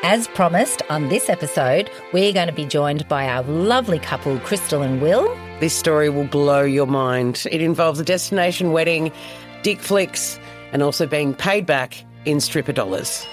As promised, on this episode, we're going to be joined by our lovely couple, Krystal and Will. This story will blow your mind. It involves a destination wedding, dick flicks, and also being paid back in stripper dollars.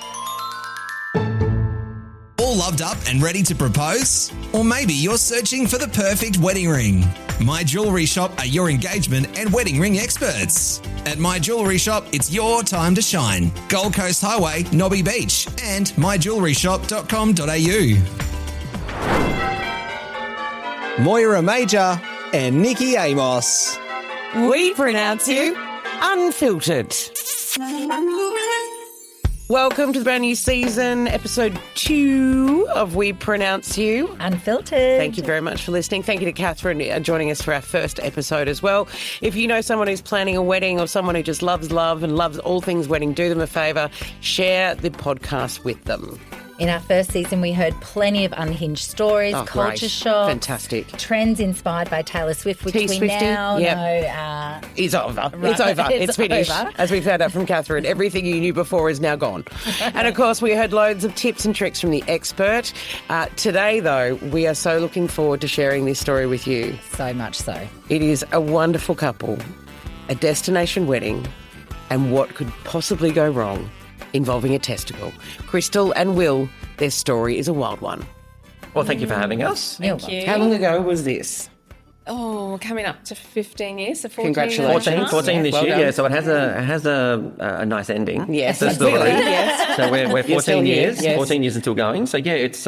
All loved up and ready to propose? Or maybe you're searching for the perfect wedding ring. My Jewellery Shop are your engagement and wedding ring experts. At My Jewellery Shop, it's your time to shine. Gold Coast Highway, Nobby Beach, and myjewelleryshop.com.au. Moyra Major and Nicki Amos. We pronounce you unfiltered. Welcome to the brand new season, episode 2 of We Pronounce You. Unfiltered. Thank you very much for listening. Thank you to Catherine joining us for our first episode as well. If you know someone who's planning a wedding or someone who just loves love and loves all things wedding, do them a favour, share the podcast with them. In our first season, we heard plenty of unhinged stories, culture great. shock, Fantastic. trends inspired by Taylor Swift, which we T-Swifty, now yep. know. It's over. Right. It's over. It's finished. over. As we found out from Catherine, everything you knew before is now gone. And of course, we heard loads of tips and tricks from the expert. Today, though, we are so looking forward to sharing this story with you. So much so. It is a wonderful couple, a destination wedding, and what could possibly go wrong involving a testicle. Krystal and Will, their story is a wild one. Well, thank you for having us. Thank you. How long ago was this? Oh, coming up to 15 years, so 14 Congratulations. years. 14 this Well year, done. yeah. So it has a nice ending. Yes, the story. absolutely, yes. So we're You're still 14 here, years, yes. 14 years until going. So yeah, it's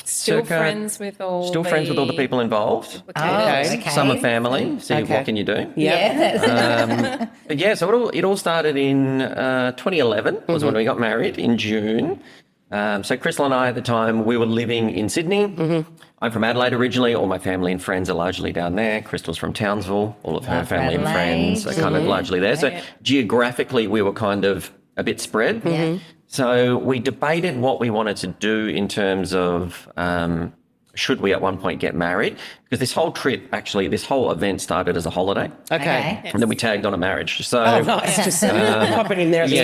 Still friends with all the people involved. Okay. Some are family. So Okay. what can you do? Yeah. But yeah, so it all started in 2011 was when we got married in June. So Krystal and I at the time, we were living in Sydney. I'm from Adelaide originally. All my family and friends are largely down there. Krystal's from Townsville. All of her Love family and Adelaide. friends are kind of largely there. So geographically, we were kind of a bit spread. Yeah. So we debated what we wanted to do in terms of should we at one point get married? Because this whole trip, actually, this whole event started as a holiday. Okay. And then we tagged on a marriage. So Oh, nice. Just pop it in there. Just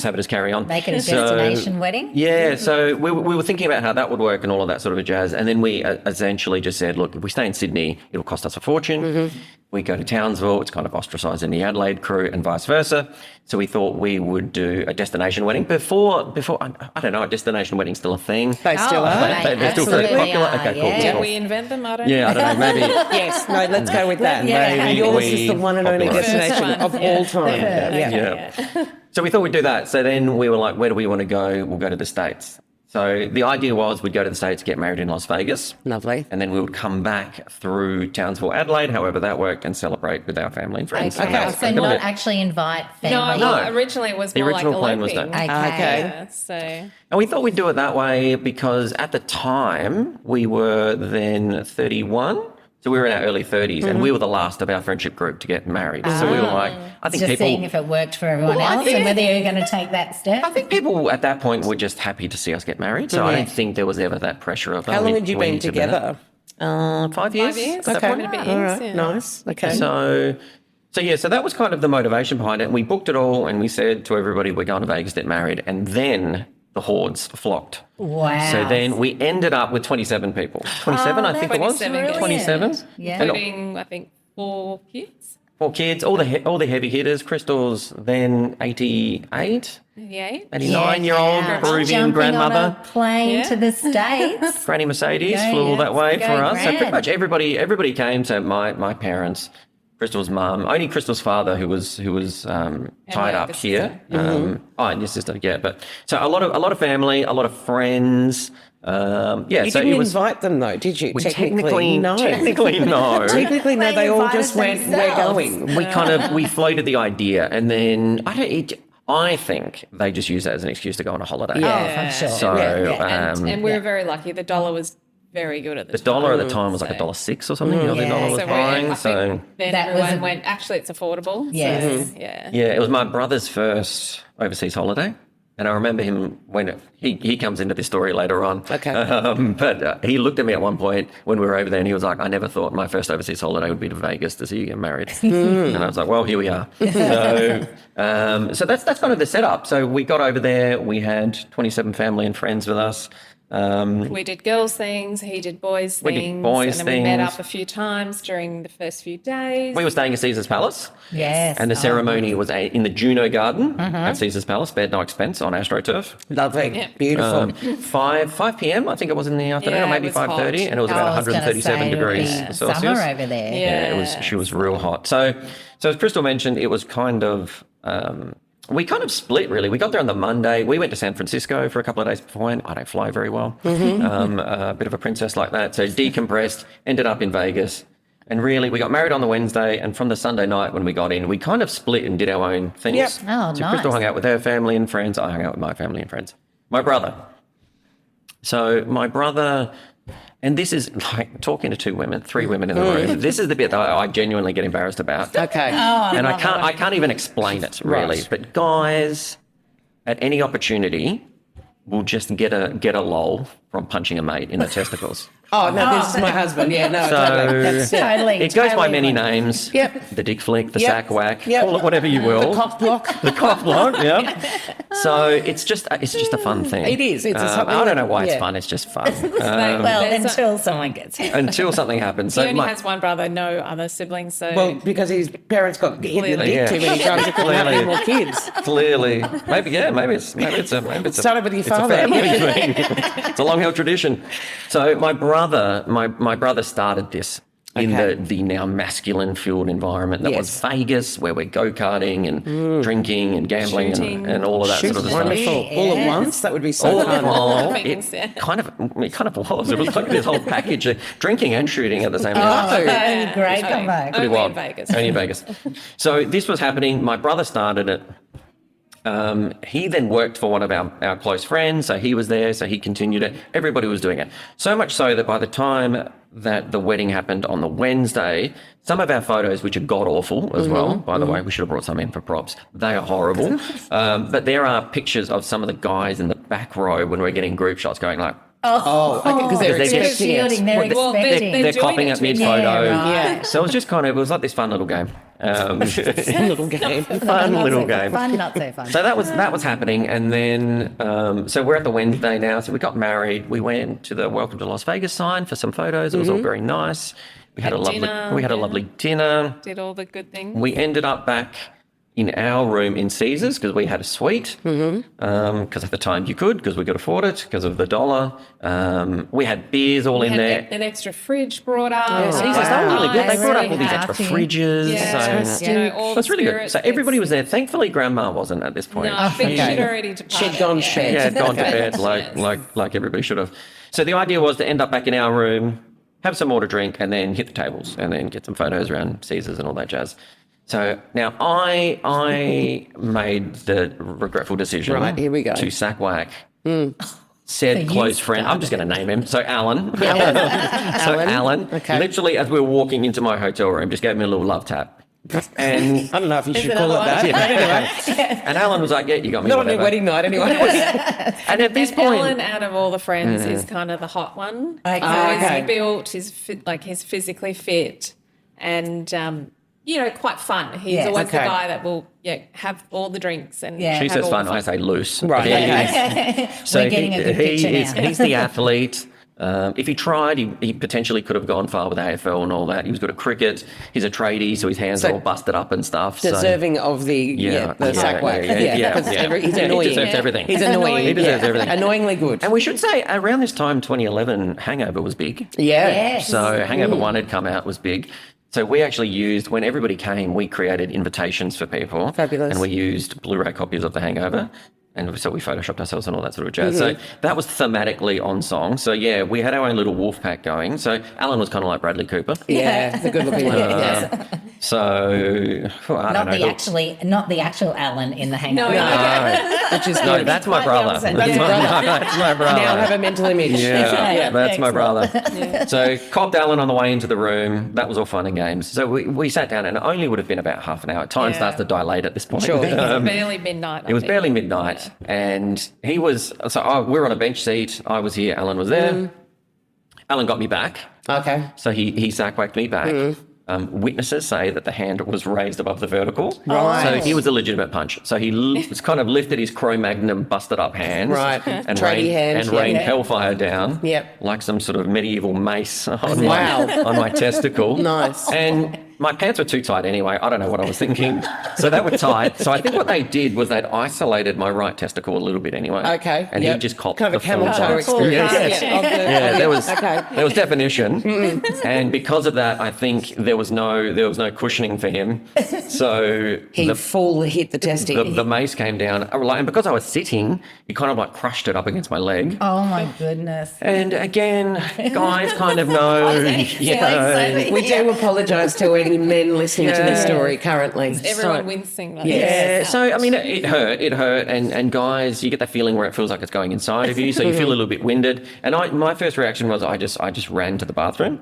have it as carry on. Make it a destination wedding. Yeah, so we were thinking about how that would work and all of that sort of a jazz. And then we essentially just said, look, if we stay in Sydney, it'll cost us a fortune. We go to Townsville, it's kind of ostracising the Adelaide crew and vice versa. So we thought we would do a destination wedding. Before I don't know, a destination wedding's still a thing. They still are. They're still very absolutely popular. are, Okay, cool, yeah. cool. We invent them, I don't Yeah, I don't know, maybe. Yes, no, let's go with that. Yeah. Maybe Yours we is the one and only popularised. destination of all time. Yeah. So we thought we'd do that. So then we were like, where do we want to go? We'll go to the States. So the idea was we'd go to the States, get married in Las Vegas. Lovely. And then we would come back through Townsville, Adelaide, however that worked, and celebrate with our family and friends. Okay. And So that was not it. actually invite No, family. well, originally it was The more original like plan was eloping. that. Okay. Yeah, so And we thought we'd do it that way because at the time we were then 31. So we were in our early 30s and we were the last of our friendship group to get married. So we were like, I think Just people... seeing if it worked for everyone Well, I else think- and whether you're going to take that step. I think people at that point were just happy to see us get married. So I don't think there was ever that pressure of... How long had you we been need to be together? 5 years. 5 years. At that Okay. point. A bit All years, right, yeah. nice. Okay. So that was kind of the motivation behind it. And we booked it all and we said to everybody, we're going to Vegas to get married. And then the hordes flocked. Wow. So then we ended up with 27 people. 27, I think it was. 27, yeah. 27. Yeah. And including, I think, 4 kids. 4 kids, all the heavy hitters. Krystal's then 88, 88. 89-year-old Yeah. Peruvian Jumping grandmother. on a plane Yeah. to the States. Granny Mercedes Yeah, flew all yeah. that way Go for us. So pretty grand. much everybody came. So my parents, Krystal's mum, only Krystal's father who was tied up youngest here. sister. And your sister, yeah. But so a lot of family, a lot of friends. Yeah, You so didn't it was. invite them though, did you? We technically, no. Technically, no. Technically, no. They all invited just went, we're themselves. going. We floated the idea, and then I think they just used that as an excuse to go on a holiday. Oh, for sure. So And we were very lucky. The dollar was very good at the the time. dollar at the time was like $1.06 or something. The Aussie dollar was So buying. I So think then That was everyone a- went, actually, it's affordable. Yes. So, yeah. yeah, it was my brother's first overseas holiday. And I remember him when he comes into this story later on. Okay. But he looked at me at one point when we were over there and he was like, I never thought my first overseas holiday would be to Vegas to see you get married. And I was like, well, here we are. So that's kind of the setup. So we got over there. We had 27 family and friends with us. We did girls things, he did boys We did things. boys and then we met things. up a few times during the first few days. We were staying at Caesar's Palace. Yes. And the ceremony was in the Juno Garden at Caesar's Palace, spared no expense on AstroTurf. Lovely. Yeah. Beautiful. 5 p.m. I think it was in the afternoon, Yeah, or maybe it was hot. 5:30, and it was about I was gonna 137 say, degrees yeah, Celsius. Summer over there. Yeah. She was real hot. So as Krystal mentioned, it was kind of we kind of split really. We got there on the Monday. We went to San Francisco for a couple of days beforehand. I don't fly very well. A bit of a princess like that. So decompressed, ended up in Vegas. And really, we got married on the Wednesday, and from the Sunday night when we got in, we kind of split and did our own things. Yep. Oh, So nice. Krystal hung out with her family and friends. I hung out with my family and friends. My brother. So my brother, and this is like talking to 3 women in the room. This is the bit that I genuinely get embarrassed about. Okay. And I can't even explain it really. Right. But guys, at any opportunity, will just get a lol from punching a mate in the testicles. Oh, no, this is my husband. Yeah, no, So- totally. That's it. Totally. It goes by totally many right. names. Yep. The dick flick, the Yep. sack whack, Yep. call it whatever you will. The cock block. The cock block, yeah. So it's just a fun thing. It is. It's a something I don't know why it's yeah. fun. It's just fun. Well, There's a- until someone gets hit. Until something happens. He So only has one brother, no other siblings. So Well, because his parents got hit in the dick Yeah. too many times, he couldn't have any more kids. clearly, maybe it's a Started with your it's a father. family thing. It's a long held tradition. So my brother started this in Okay. the now masculine fueled environment that was Yes. Vegas, where we're go-karting and drinking and gambling Shooting. and all of that sort of stuff. Wonderful. All at once. That would be so All fun. while Things, yeah. it kind of was. It was like this whole package of drinking and shooting at the same time. Yeah, Great that's right. combo. Pretty Only wild. in Vegas. Only in Vegas. So this was happening. My brother started it. He then worked for one of our close friends, so he was there, so he continued it. Everybody was doing it. So much so that by the time that the wedding happened on the Wednesday, some of our photos, which are god-awful as well, by the way, we should have brought some in for props. They are horrible. But there are pictures of some of the guys in the back row when we're getting group shots going like, Oh, because they're They're just expecting it. shooting, they're Well, they're- expecting. they're doing copping it at to each mid-photo. other. Yeah. So it was like this fun little game. Little game. Fun little game. Fun, not so fun. So that was happening, and then so we're at the Wednesday now. So we got married. We went to the Welcome to Las Vegas sign for some photos. It was all very nice. We had a lovely dinner, lovely dinner. Did all the good things. We ended up back in our room in Caesars because we had a suite. Because at the time you could, because we could afford it because of the dollar. We had beers all in Had there. an extra fridge brought up. Caesars, they were really good. They Nice. brought up all these Really extra hearty. fridges. Yeah, So you know, all that's the really good. spirits. So everybody was there. Thankfully, Grandma wasn't at this point. No, I think Okay. she'd already departed. She'd gone shed. Yeah, had gone to Okay. bed like everybody should have. So the idea was to end up back in our room, have some more to drink, and then hit the tables, and then get some photos around Caesars and all that jazz. So now I made the regretful decision. Right, here we go. To sack whack. Said you close friend. I'm just going to name him. So Alan. So Alan. Alan. Okay. Literally, as we were walking into my hotel room, just gave me a little love tap. And I don't know if you should it call it otherwise? that. and Alan was like, "Yeah, you got me." Not on your whatever." wedding night, anyway. And at this And point, Ellen, out of all the friends, is kind of the hot one. Okay. Okay. He's built, he's physically fit, and quite fun. He's Yeah. always Okay. the guy that will have all the drinks and Yeah. she have says all fun, the I say loose. Right, But he okay. is. So We're getting a good picture now. he's the athlete. If he tried, he potentially could have gone far with AFL and all that. He was good at cricket. He's a tradie, so his hands So are all busted up and stuff. So Deserving of the sack whack. He's He annoying. deserves everything. He's annoying. He deserves Yeah. everything. Annoyingly good. And we should say, around this time, 2011, Hangover was big. Yeah. Yes. So Hangover 1 had come out, was big. So we actually used, when everybody came, we created invitations for people. Fabulous. And we used Blu-ray copies of The Hangover. And so we photoshopped ourselves and all that sort of jazz. So that was thematically on song. So yeah, we had our own little wolf pack going. So Alan was kind of like Bradley Cooper. Yeah, the good looking one. Yeah. So I don't know. Not the actual Alan in the hangover. No, that's my brother. That's my brother. Now I have a mental image. Yeah, that's my brother. So copped Alan on the way into the room. That was all fun and games. So we sat down, and it only would have been about half an hour. Time starts to dilate at this point. Sure. It was barely midnight. It was barely midnight, and he was. So we were on a bench seat. I was here. Alan was there. Alan got me back. Okay. So he sack-whacked me back. Witnesses say that the hand was raised above the vertical. Right. So he was a legitimate punch. So he was kind of lifted his Cro-Magnon busted up hands. Right. And Tradie hand. rained hellfire down. Yep. Like some sort of medieval mace on Wow. on my testicle. Nice. And my pants were too tight anyway. I don't know what I was thinking. So they were tight. So I think what they did was they'd isolated my right testicle a little bit anyway. Okay. And he just copped kind of the a camel full toe bite. experience. Yes. Yeah, There was definition, and because of that, I think there was no cushioning for him. So He full hit the testy. the mace came down, and because I was sitting, he kind of like crushed it up against my leg. Oh my goodness. And again, guys kind of know, you know. We do apologise to any men listening to this story currently. Everyone wincing. Like Yeah, so I mean, it hurt, and guys, you get that feeling where it feels like it's going inside of you, so you feel a little bit winded. And my first reaction was I just ran to the bathroom,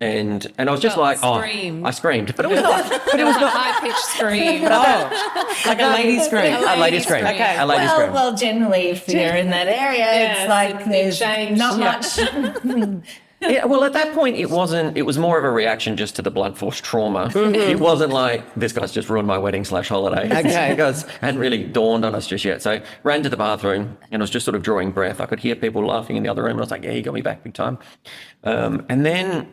and I was just like, screamed. I screamed, but it was not, It was a high pitched scream. Like a lady scream. a lady scream, Okay. a lady scream. Well, generally, if you're in that area, Yeah, it's like it there's changed. not much. Yeah, well, at that point, it was more of a reaction just to the blood force trauma. It wasn't like, this guy's just ruined my wedding /holiday. Okay. Because it hadn't really dawned on us just yet. So ran to the bathroom, and I was just sort of drawing breath. I could hear people laughing in the other room, and I was like, yeah, you got me back big time. And then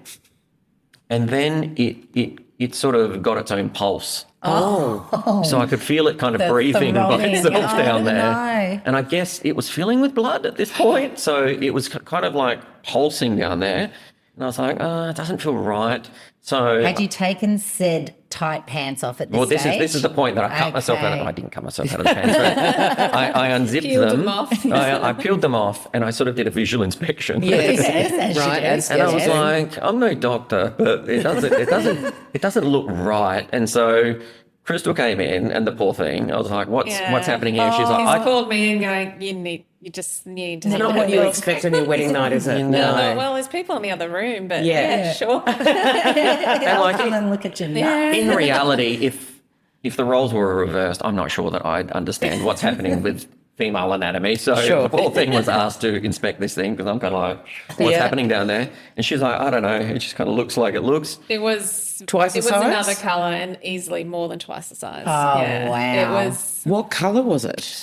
it sort of got its own pulse. So I could feel it kind of breathing by throbbing. itself down there. No. And I guess it was filling with blood at this point. So it was kind of like pulsing down there. And I was like, it doesn't feel right. So Had you taken said tight pants off at this stage? this is the point that I cut myself out of. Okay. I didn't cut myself out of the pants, but I unzipped Peeled them. them off. I peeled them off, and I sort of did a visual inspection. Yes, as you Right, do. as- And I was Yes. like, I'm no doctor, but it doesn't look right. And so Krystal came in, and the poor thing, I was like, what's happening here? She's like, He's called me and going, you just need to It's have not a what you look. expect on your wedding night, is it? No. I thought, well, there's people in the other room, but Yeah. sure. and like, Come and look at your nuts. in reality, if the roles were reversed, I'm not sure that I'd understand what's happening with female anatomy. So Sure. the poor thing was asked to inspect this thing because I'm kind of like, what's happening down there? And she's like, I don't know. It just kind of looks like it looks. It was Twice the It was size? another colour and easily more than twice the size. Oh, wow. It was What colour was it?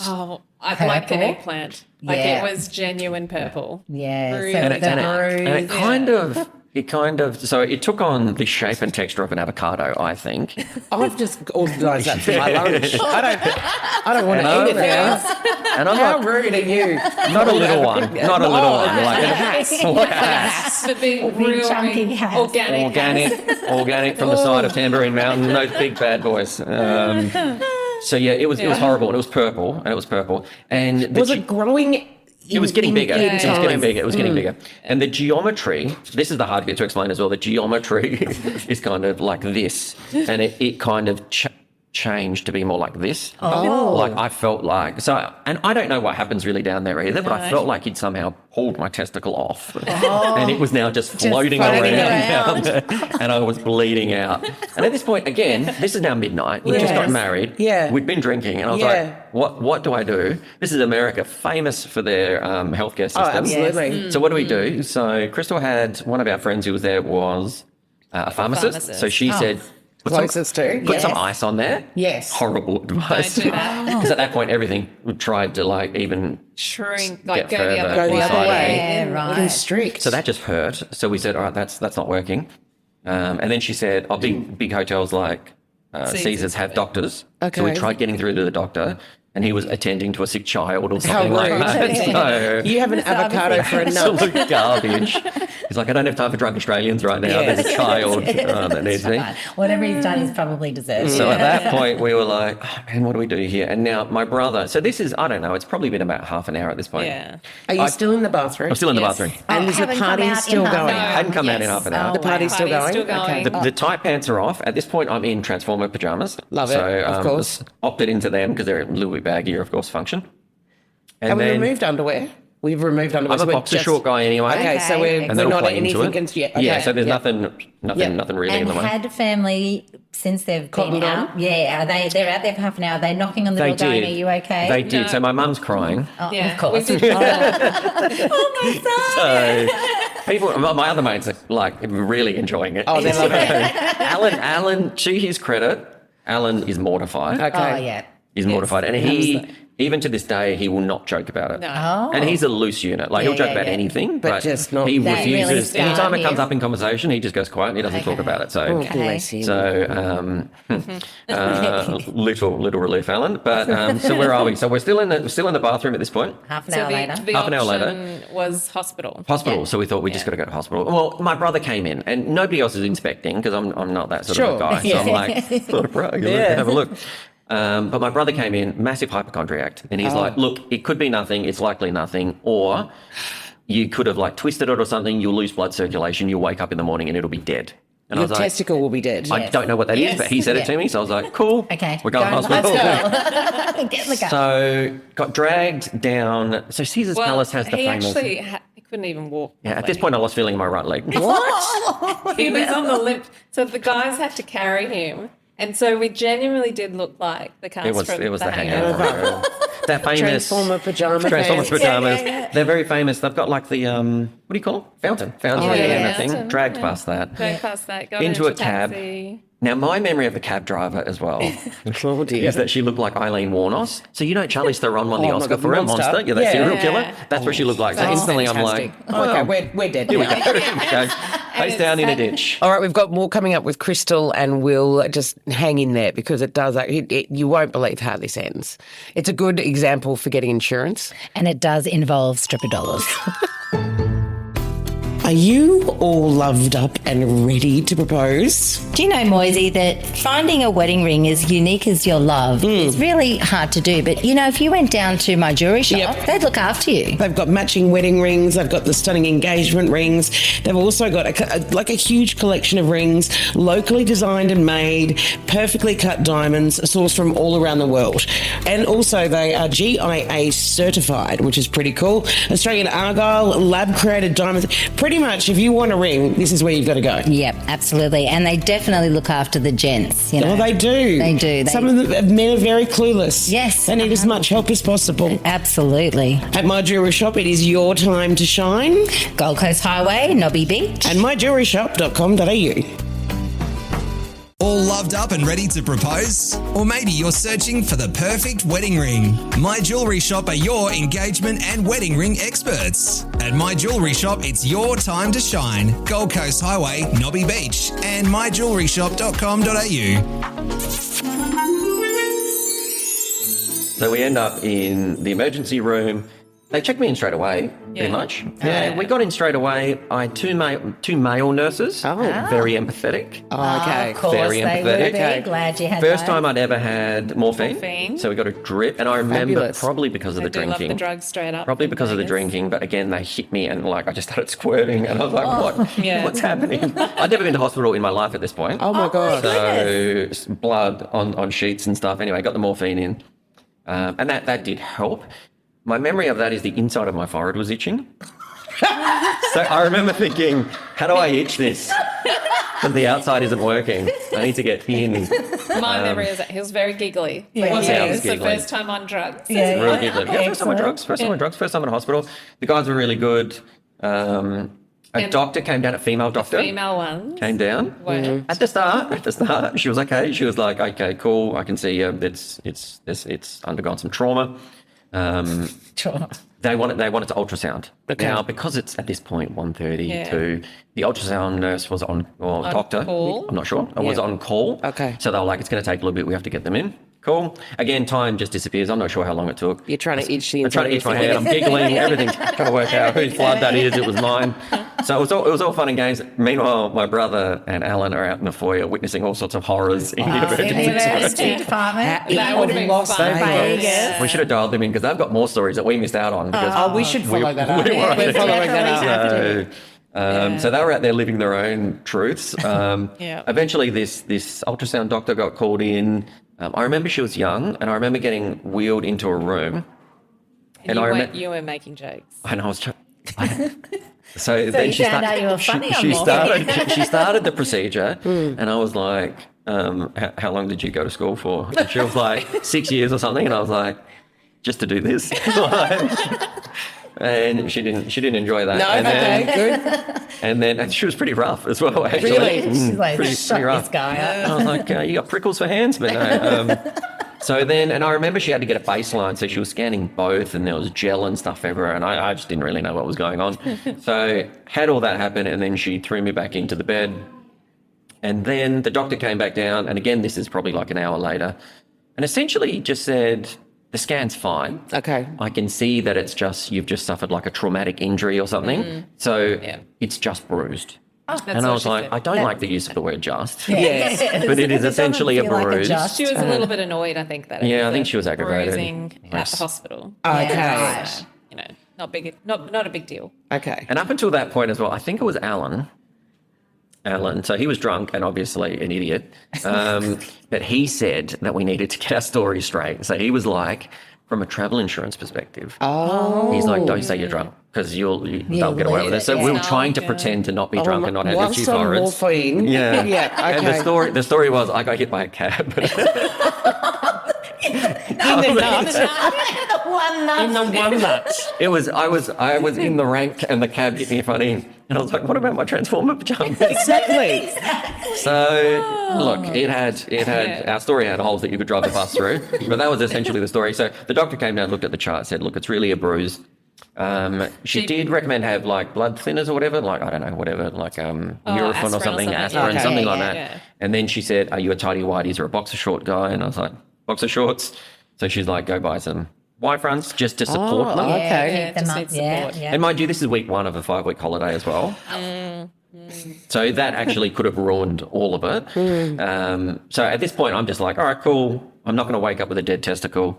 like an Purple? eggplant. Like Yeah. it was genuine purple. Yeah, Bruised. so And it, the and it, and it bruise. kind of, so it took on the shape and texture of an avocado, I think. I've just organised that for my lunch. I don't want to And eat it now. And I'm How like, rude are you? not a little one, not a little one. Like Yes. The big, real chunky hats. organic from the side of Tambourine Mountain. Those big bad boys. So yeah, it was horrible, and it was purple, and Was it growing? it was getting bigger. in It was getting time? bigger. It was getting bigger. And the geometry, this is the hard bit to explain as well. The geometry is kind of like this, and it kind of changed to be more like this. Oh. Like I felt like, so, and I don't know what happens really down there either, but I felt like he'd somehow pulled my testicle off. And it was now just floating around down there, and I was bleeding out. And at this point, again, this is now midnight. We just got Yes. married. Yeah. We'd been drinking, and I was Yeah. like, what do I do? This is America, famous for their healthcare system. Oh, absolutely. So what do we do? So Krystal had one of our friends who was there was a pharmacist. So she said, put Closest to. put some Yes. ice on there. Yes. Horrible advice. Don't do that. Because at that point, everything we tried to like even. Shrink, like Get go the further other way. Go the other way. Yeah, right. Looking strict. So that just hurt. So we said, all right, that's not working. And then she said, big hotels like Caesars have doctors. So we Okay. tried getting through to the doctor. and he was attending to a sick child or something like rude. that. So You have an avocado for a nut. absolute garbage. He's like, I don't have time for drunk Australians right now. Yes. There's a child that needs me. Whatever he's done, he's probably deserved. So at that point, we were like, oh, man, what do we do here? And now my brother, so this is, I don't know, it's probably been about half an hour at this point. Yeah. Are you still in the bathroom? I'm still in the Yes. bathroom. And is the haven't come party out in still half an going? hour. Hadn't come out in Yes. half an hour. The party's still Party's going? still going. Okay. The tight pants are off. At this point, I'm in Transformer pajamas. Love it, So, of course. opted into them because they're a little bit baggier, of course, function. Have we then removed underwear? We've removed underwear. I'm so a we're boxer short guy anyway. Okay, so Okay. we're And that'll not play into anything. it. Okay. Yeah, so there's Yeah. nothing really in And the way. had family, since they've Cottoned been on? out, they're out there for half an hour. They're knocking on the They door going, did. are you okay? They did. No. So my mum's crying. Oh, Yeah, of course. we did. So people, my other mates are like really enjoying it. Oh, they love it. Alan, to his credit, Alan is mortified. Okay. Oh, yeah. He's mortified, and he, even to this day, he will not joke about it. No. Oh. And he's a loose unit. Like he'll joke about anything, But just not- he That really refuses. scarred Anytime it comes him. up in conversation, he just goes quiet. And he doesn't talk about it. So, Oh, bless him. little relief, Alan. But so where are we? So we're still in the bathroom at this point. Half an So hour later. the Half an hour later. option was hospital. Hospital. So we thought we just got to go to hospital. Well, my brother came in, and nobody else is inspecting because I'm not that sort of Sure. a guy. So I'm like, bro, have a look. But my brother came in, massive hypochondriac, and he's like, look, it could be nothing, it's likely nothing, or you could have like twisted it or something, you'll lose blood circulation, you'll wake up in the morning and it'll be dead. And Your I was like, testicle will be dead. I don't know what that is, Yes. but he said it to me, so I was like, cool, Okay. we're going to Let's hospital. go. Get in the car. So got dragged down. So Caesar's Well, Palace has the he famous. actually he couldn't even walk. Yeah, at this point I lost feeling in my right leg. He was on the limp, so the guys had to carry him, and so we genuinely did look like the cast It was from the Hangover. hangover. That famous Transformer pajamas. Transformers pajamas. Yeah. They're very famous. They've got like the what do you call it? Fountain. yeah, and that fountain, thing. Dragged yeah. past that. Go past that, got Into a taxi. cab. Now, my memory of the cab driver as well Oh, dear. is that she looked like Eileen Warnos. So, you know, Charlize Theron won the Oh, my Oscar God, for her Monster. Monster. Yeah, that Yeah. serial Yeah. killer. That's what she looked like. So Oh, instantly I'm like, Fantastic. Okay, we're dead. here we now. go. Go. Face down in a ditch. All right, we've got more coming up with Krystal and Will. Just hang in there because it does. You won't believe how this ends. It's a good example for getting insurance. And it does involve stripper dollars. Are you all loved up and ready to propose? Do you know, Moisey, that finding a wedding ring as unique as your love is really hard to do. But, you know, if you went down to my jewellery shop, Yep. they'd look after you. They've got matching wedding rings. They've got the stunning engagement rings. They've also got a huge collection of rings, locally designed and made, perfectly cut diamonds, sourced from all around the world. And also they are GIA certified, which is pretty cool. Australian Argyle, lab-created diamonds. Pretty much, if you want a ring, this is where you've got to go. Yep, absolutely. And they definitely look after the gents, you know. Oh, they do. They do. Some of the men are very clueless. Yes. They need as much help as possible. Absolutely. At My Jewellery Shop, it is your time to shine. Gold Coast Highway, Nobby Beach. And myjewelleryshop.com.au. All loved up and ready to propose? Or maybe you're searching for the perfect wedding ring. My Jewellery Shop are your engagement and wedding ring experts. At My Jewellery Shop, it's your time to shine. Gold Coast Highway, Nobby Beach, and myjewelleryshop.com.au. So we end up in the emergency room. They checked me in straight away, pretty Yeah. much. Yeah, we got in straight away. I had two male nurses, very empathetic. Oh, okay. Of course Very they empathetic. would be. Okay. Glad you had First that. time I'd ever had morphine. Morphine. So we got a drip. And I remember Fabulous. probably because of They the do love drinking. the drugs straight up. Probably in because of the Vegas. drinking, but again, they hit me and like I just started squirting, and I was like, Yeah. what's happening? I'd never been to hospital in my life at this point. Oh, my God. So blood on sheets and stuff. Anyway, I got the morphine in, and that did help. My memory of that is the inside of my forehead was itching. So I remember thinking, how do I itch this? But the outside isn't working. I need to get in. My memory is that he was very giggly. Yeah. Wasn't Yeah, I he? was It's the giggling. first time on drugs. Yeah. Real giggly. Yeah, first time on Excellent. drugs. First time in hospital. The guys were really good. A doctor came down, a female doctor. Female one. Came down. Weren't. At the start, she was okay. She was like, okay, cool. I can see it's undergone some trauma. Sure. They wanted to ultrasound. Okay. Now, because it's at this point 1:32, Yeah. the ultrasound nurse was on, or doctor, call. I'm not sure, was Yeah. on call. Okay. So they were like, it's going to take a little bit. We have to get them in. Cool. Again, time just disappears. I'm not sure how long it took. You're trying to itch the I'm trying to itch my head. I'm giggling. Everything's trying to work out whose blood that is. It was mine. So it was all fun and games. Meanwhile, my brother and Alan are out in the foyer witnessing all sorts of horrors in the emergency University department. That would have been Lost fun. Vegas. We should have dialed them in because they've got more stories that we missed out on. Because we should follow that up. we were- We're following that up. So they were out there living their own truths. Eventually, this ultrasound doctor got called in. I remember she was young, and I remember getting wheeled into a room. And I remember, you were making jokes. and I was. So then you found out you were funny on more. she started the procedure, and I was like, "How long did you go to school for?" And she was like, 6 years or something, and I was like, "Just to do this." And she didn't enjoy that. No, and then, good. and she was pretty rough as well, actually. Really? She's like, pretty shut rough. this guy up. I was like, you got prickles for hands? But no. So then, and I remember she had to get a baseline, so she was scanning both, and there was gel and stuff everywhere, and I just didn't really know what was going on. So had all that happen, and then she threw me back into the bed. And then the doctor came back down, and again, this is probably like an hour later, and essentially just said, the scan's fine. Okay. I can see that it's just, you've just suffered like a traumatic injury or something. So it's just bruised. And I was like, I don't like the use of the word just. Yes. But it is essentially a feel like bruise. just. She was a little bit annoyed, I think, that. Yeah, I it think was she was aggravated. bruising at Yes. the hospital. Okay. So, you know, not a big deal. Okay. And up until that point as well, I think it was Alan. So he was drunk and obviously an idiot. But he said that we needed to get our story straight. So he was like, from a travel insurance perspective, he's like, don't say you're drunk because they'll get away with it. So we were trying to pretend to not be drunk and not have Once itchy on foreheads. morphine. Yeah. Yeah. And Okay. the story was I got hit by a cab. In the nuts. One nut. In the one nut. I was in the rank and the cab hit me funny. And I was like, what about my Transformer pajamas? Exactly. So look, it had our story had holes that you could drive the bus through, but that was essentially the story. So the doctor came down, looked at the chart, said, look, it's really a bruise. She did recommend have like blood thinners or whatever, like I don't know, whatever, like Nurofen or aspirin something, or aspirin, Okay. something Yeah, like yeah, that. yeah. And then she said, are you a tidy whities or a boxer short guy? And I was like, boxer shorts. So she's like, go buy some Y fronts just to support them. Okay. Keep them just up. need Yeah, support. yeah. And mind you, this is week 1 of a 5-week holiday as well. So that actually could have ruined all of it. So at this point, I'm just like, all right, cool. I'm not going to wake up with a dead testicle.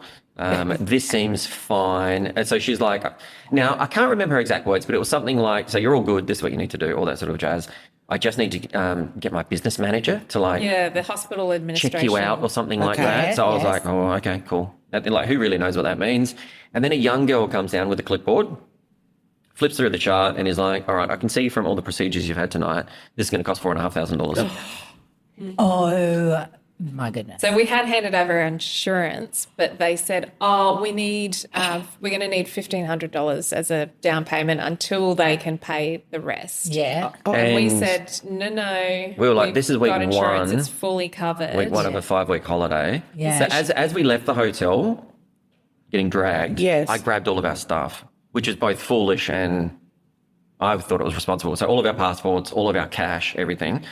This seems fine. And so she's like, now I can't remember her exact words, but it was something like, so you're all good. This is what you need to do, all that sort of jazz. I just need to get my business manager to like Yeah, the hospital administration. check you out or something like Okay. that. So I was Yes. like, oh, okay, cool. And like, who really knows what that means? And then a young girl comes down with a clipboard, flips through the chart and is like, all right, I can see from all the procedures you've had tonight, this is going to cost $4,500. Oh, my goodness. So we had handed over our insurance, but they said, "Oh, we need, we're going to need $1,500 as a down payment until they can pay the rest." Yeah. And we And said, "No." we were like, we've this is week got insurance, 1. It's fully covered. Week 1 of a 5-week holiday. Yeah. So as we left the hotel, getting dragged, Yes. I grabbed all of our stuff, which is both foolish and I thought it was responsible. So all of our passports, all of our cash, everything.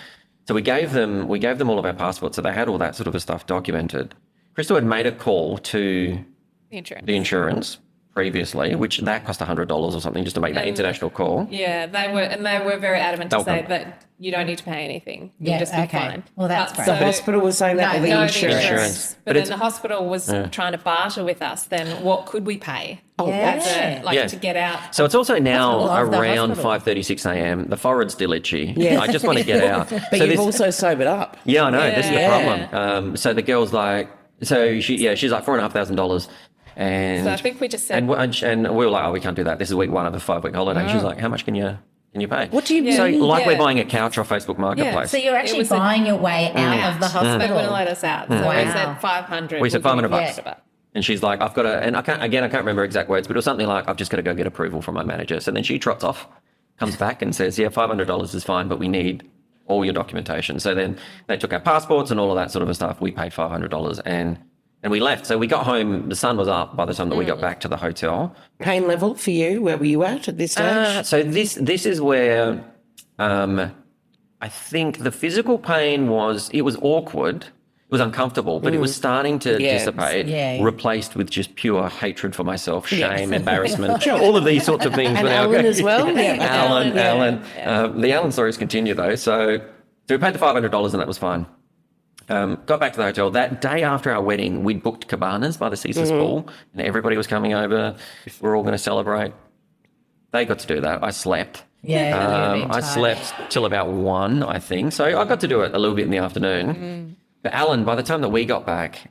So we gave them all of our passports. So they had all that sort of stuff documented. Krystal had made a call to The insurance. the insurance previously, which that cost $100 or something just to make that international call. Yeah, they were very adamant to They'll say come. that you don't need to pay anything. Yeah, You'll just be okay. fine. Well, that's But great. The hospital was saying that, or the No, insurance? Insurance. But But then it's- the hospital was trying to barter with us. Then what could we pay? Yeah. Yeah. To get out. So it's also now love the around hospital. 5:36 a.m. The forehead's still itchy. Yeah. I just want to get out. But So you've this- also sobered up. Yeah, I know. This is the Yeah. problem. So the girl's like, she's like $4,500, and So I think we just said- and we were like, oh, we can't do that. This is week 1 of a 5-week holiday. She's like, how much can you pay? What do you mean? So like we're Yeah. buying a couch off Facebook Marketplace. So you're actually was a- buying your way out of the They hospital. wouldn't let us out. So we Wow. said 500. We said We'll give you $500. $500. And she's like, I've got to, and I can't remember exact words, but it was something like, I've just got to go get approval from my manager. So then she trots off, comes back and says, yeah, $500 is fine, but we need all your documentation. So then they took our passports and all of that sort of stuff. We paid $500 and we left. So we got home, the sun was up by the time that we got back to the hotel. Pain level for you, where were you at this stage? So this is where I think the physical pain was awkward. was uncomfortable, but it was starting to dissipate, Yeah. replaced with just pure hatred for myself, shame, embarrassment, all of these sorts of things. And Alan as well. Alan. Yeah. The Alan stories continue though. So we paid the $500 and that was fine. Got back to the hotel. That day after our wedding, we'd booked cabanas by the Caesars Pool and everybody was coming over. We're all going to celebrate. They got to do that. I slept. Yeah. I slept till about 1, I think. So I got to do it a little bit in the afternoon. But Alan, by the time that we got back,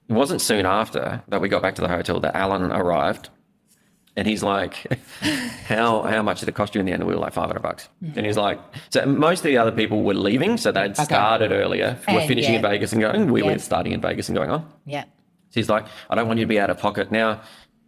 it wasn't soon after that we got back to the hotel that Alan arrived. And he's like, how much did it cost you in the end? And we were like, $500. And he's like, so most of the other people were leaving. So they'd started earlier. We're And, finishing in Vegas and going. We were starting in Vegas and going on. Yeah. So he's like, I don't want you to be out of pocket. Now,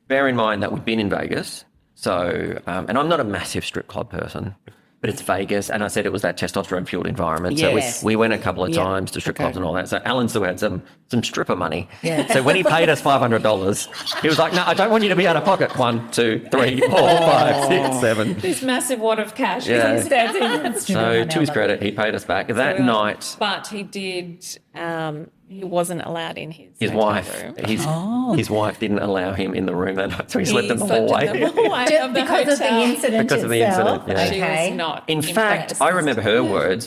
bear in mind that we've been in Vegas. So, and I'm not a massive strip club person, but it's Vegas. And I said it was that testosterone-fueled environment. Yes. So we went a couple of times to strip clubs and all that. So Alan still had some stripper money. Yeah. So when he paid us $500, he was like, no, I don't want you to be out of pocket. 1, 2, 3, 4, 5, 6, 7. This massive wad of cash. Yeah. He's dancing. So to his credit, he paid us back. That night, But he did, he wasn't allowed in his his hotel wife, room. his wife didn't allow him in the room that night. So he slept in the slept hallway. in the hallway Just of the because of the hotel. incident Because of the itself. incident, yeah. She Okay. was not In fact, impressed. I remember her words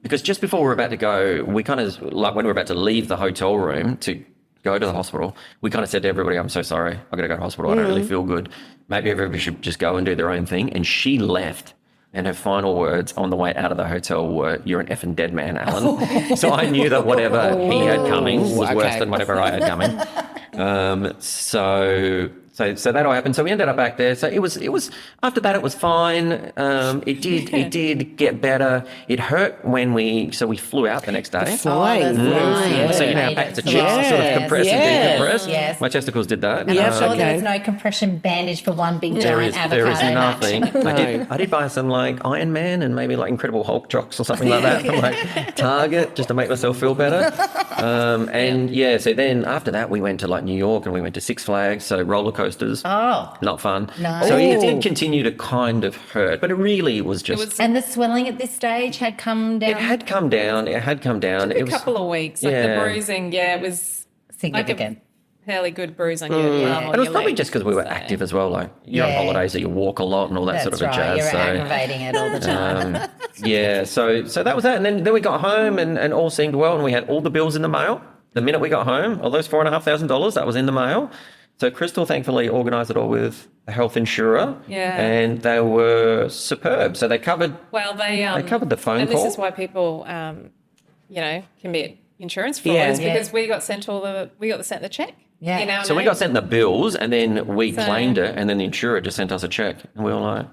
because just before we were about to go, we kind of, like when we were about to leave the hotel room to go to the hospital, we kind of said to everybody, I'm so sorry, I've got to go to hospital, I don't really feel good. Maybe everybody should just go and do their own thing. And she left. And her final words on the way out of the hotel were, you're an effing dead man, Alan. So I knew that whatever he had coming was worse than whatever I had coming. So that all happened. So we ended up back there. So it was after that it was fine. It did get better. It hurt when we flew out the next day. Flying. So you know, back to chest, sort of compress and decompress. Yes. My testicles did that. And I'm sure okay. there was no compression bandage for one big giant avocado. There is nothing. No. I did buy some like Iron Man and maybe like Incredible Hulk jocks or something like that from like Target just to make myself feel better. So then after that we went to like New York and we went to Six Flags, so roller coasters. Oh. Not fun. No. So it did continue to kind of hurt, but it really was just. And the swelling at this stage had come down. It had come down. It was a couple of weeks. Like the bruising, it was significant. like a fairly good bruise on your arm. And it was probably just because we were active as well. Like you're on holidays, so you walk a lot and all that That's sort of a right. jazz. You're aggravating it all the time. So that was that. And then we got home and all seemed well, and we had all the bills in the mail. The minute we got home, all those $4,500 that was in the mail. So Krystal thankfully organised it all with a health insurer. Yeah. And they were superb. So they covered. They covered the phone and call. this is why people, commit insurance fraud is because we got sent the check. Yeah. In our So we name. got sent the bills, and then we claimed it, and then the insurer just sent us a check, and we were like,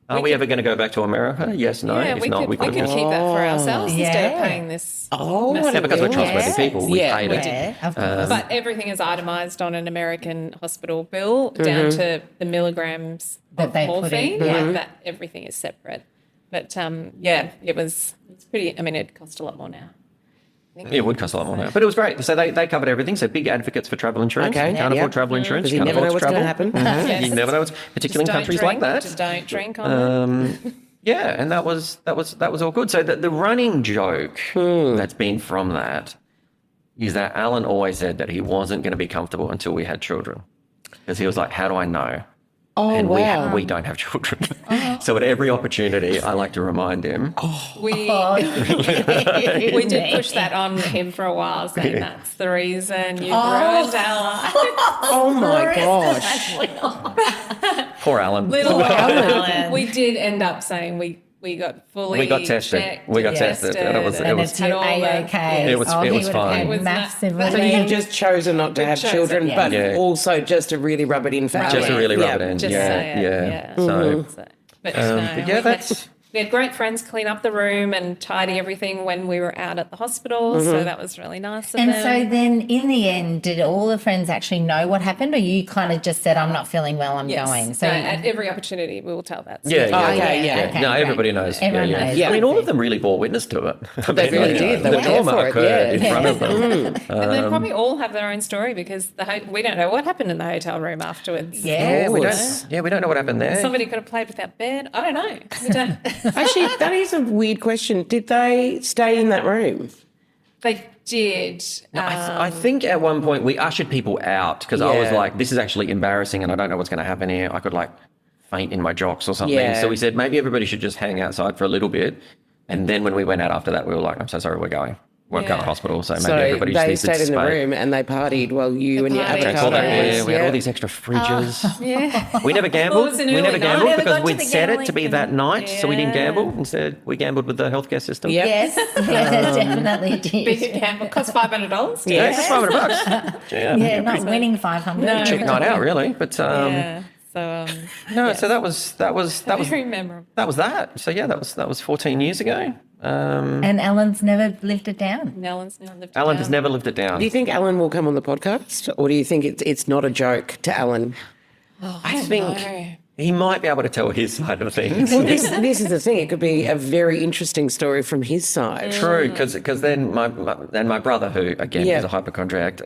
"Are we ever going to go back to America? Yes, no. Yeah, if we not, could, we we could could keep that for ourselves instead of Yeah. paying this. Yeah, because we're trustworthy people, we paid it. Yeah, of course. But everything is itemised on an American hospital bill down to the milligrams That of they put in, morphine. Like that, everything is separate. But it's pretty. I mean, it cost a lot more now. It would cost a lot more now, but it was great. So they covered everything. So big advocates for travel insurance. Okay, Can't yeah. afford travel insurance. Because you Can't never know afford what's going to travel. happen. You never know, particularly in countries like that. Just don't drink on it. Yeah, and that was all good. So the running joke that's been from that is that Alan always said that he wasn't going to be comfortable until we had children, because he was like, "How do I know?" Oh, And wow. we don't have children. So at every opportunity, I like to remind him. We did push that on him for a while, saying that's the reason you ruined our life. Oh, my gosh. Poor Alan. Little Alan. we did end up saying we got fully We got tested. checked We got and tested. And it was- And was- it's had your all the- A-OK. It was he fine. would have It paid was massively. So you've just chosen not to have chosen, children, yeah. but Yeah. also just to really rub it in for Just to Alan. really rub Yeah. it in. Just say it, yeah. So, But but we had great friends clean up the room and tidy everything when we were out at the hospital, so that was really nice of And them. so then in the end, did all the friends actually know what happened, or you kind of just said, I'm not feeling well, I'm Yes. going? So No, at every opportunity we will tell that. yeah, story. okay, yeah. Okay, no, great. everybody knows. Everyone knows. Yeah. I mean, all of them really bore witness to it. They really did. They The were there trauma for it, occurred yeah. in front of them. And they probably all have their own story because we don't know what happened in the hotel room afterwards. Yeah, we course. don't know what happened there. Somebody could have played with that bed. I don't know. We don't. Actually, that is a weird question. Did they stay in that room? They did. I think at one point we ushered people out because I was Yeah. like, this is actually embarrassing and I don't know what's going to happen here. I could like faint in my jocks or something. Yeah. So we said maybe everybody should just hang outside for a little bit. And then when we went out after that, we were like, I'm so sorry, we're going. Won't go to hospital. So maybe So everybody just they needs to stayed in the dissipate. room and they partied while you and your partied. Drank all avocado. that beer. We had Yeah. all these extra fridges. Yeah. We never gambled. Well, it's an we early never night. gambled Never because got to we'd the set it to gambling be that night, so we didn't Yeah. gamble. Instead, we gambled with the healthcare system. Yep. Yes, definitely did. Big gamble cost $500. Yeah, it's $500. Yeah, Yeah, not winning 500. No. cheap night out, really. But Yeah. So no, so that was very memorable. that was that. So yeah, that was 14 years ago. And Ellen's never lived it down. Alan's never lived it Alan down. has never lived it down. Do you think Alan will come on the podcast, or do you think it's not a joke to Alan? I think he might be able to tell his side of things. Well, this is the thing. It could be a very interesting story from his side. True, because then my brother, who again Yeah. is a hypochondriac,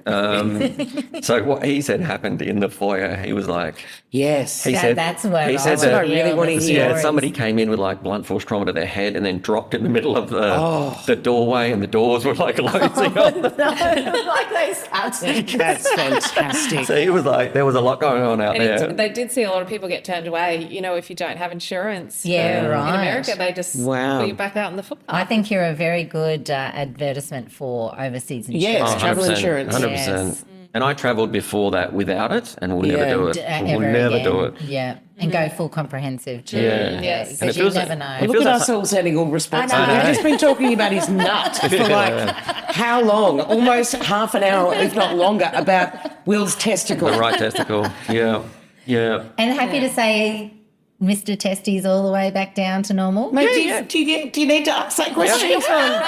so what he said happened in the foyer. He was like, Yes. he said That's where he said I that really want to hear. yeah, somebody came in with like blunt force trauma to their head and then dropped in the middle of the doorway, and the doors were like closing on. Like they started. That's fantastic. So he was like, there was a lot going on out And there. they did see a lot of people get turned away, if you don't have insurance. Yeah, right. In America, they just Wow. put you back out in the footpath. I think you're a very good advertisement for overseas insurance. Yes, travel 100%, insurance. 100%. Yes. And I travelled before that without it, and we'll never Yeah. do it. We'll Ever never again. do it. Yeah, and go full comprehensive too. Yeah. Yes. Because And it you feels never like- know. it Look feels at like- us all sounding all responsible. I know. We've just been talking about his nut for like how long? Almost half an hour, if not longer, about Will's testicle. The right testicle. Yeah. Yeah. And happy to say, Mr. Testes all the way back down to normal. Mate, do you need to ask that question? You can.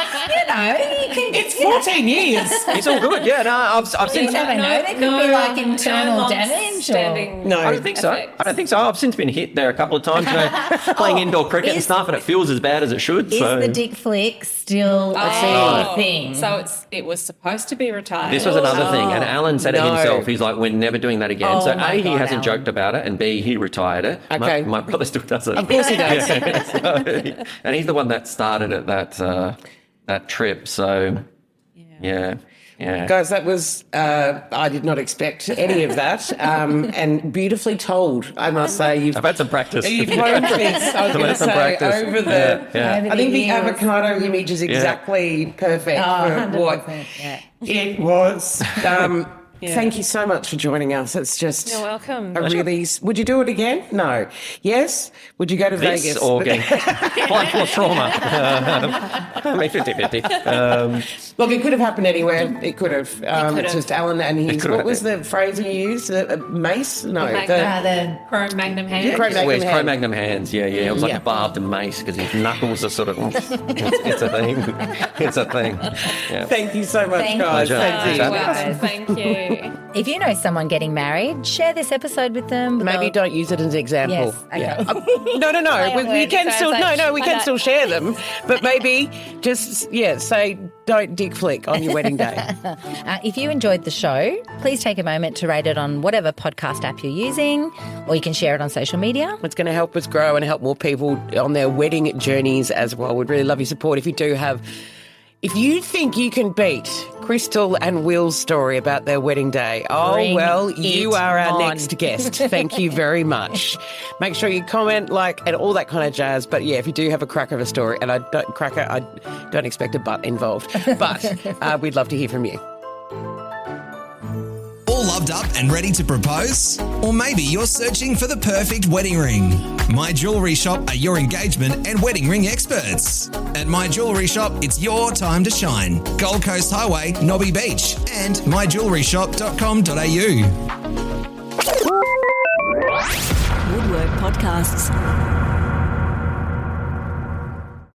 It's 14 years. It's all good. Yeah, no, I've You since. never know. There could be like internal damage. Or... No. I don't think so. I don't think so. I've since been hit there a couple of times, playing indoor cricket and is- stuff, and it feels as bad as it should. Is So the dick flick still a thing? So it was supposed to be retired. this was another thing, and Alan said it No. himself. He's like, "We're never doing that again." Oh So my A, he God, hasn't Alan. joked about it, and B, he retired it. Okay. My brother still does it. Of course he does. So, and he's the one that started it that trip. So yeah. Guys, that was, I did not expect any of that. And beautifully told, I must say. I've had some practice. You've honed this, I was going to some say, practice. over the... Yeah. I think the years. avocado image is exactly perfect Oh, for what 100%, yeah. it was. Thank you so much for joining us. It's just You're welcome. a really... Would you do it again? No. Yes? Would you go to This Vegas? or getting blunt force trauma. I mean, 50-50. Look, it could have happened anywhere. It could have. It's just Alan and his... could What have. was the phrase he used? Mace? No. The Chrome Magnum hand. Chrome Well, his hand. Cro-Magnon hands, yeah. It was like Yeah. a barbed mace because his knuckles are sort of... It's a thing. It's a thing. Yeah. Thank you so much, Thank guys. you. Thank you. You're welcome. Thank you. If you know someone getting married, share this episode with them. Maybe They'll- don't use it as an example. Yes. Okay. No. We word. can So still it's like- we can still share them, but maybe just say don't dick flick on your wedding day. If you enjoyed the show, please take a moment to rate it on whatever podcast app you're using, or you can share it on social media. It's going to help us grow and help more people on their wedding journeys as well. We'd really love your support. If you think you can beat Krystal and Will's story about their wedding day, Bring you it are our on. next guest. Thank you very much. Make sure you comment, like, and all that kind of jazz. But yeah, if you do have a cracker of a story, and I don't expect a butt involved, but we'd love to hear from you. All loved up and ready to propose? Or maybe you're searching for the perfect wedding ring. My Jewellery Shop are your engagement and wedding ring experts. At My Jewellery Shop, it's your time to shine. Gold Coast Highway, Nobby Beach, and myjewelleryshop.com.au. Woodwork Podcasts.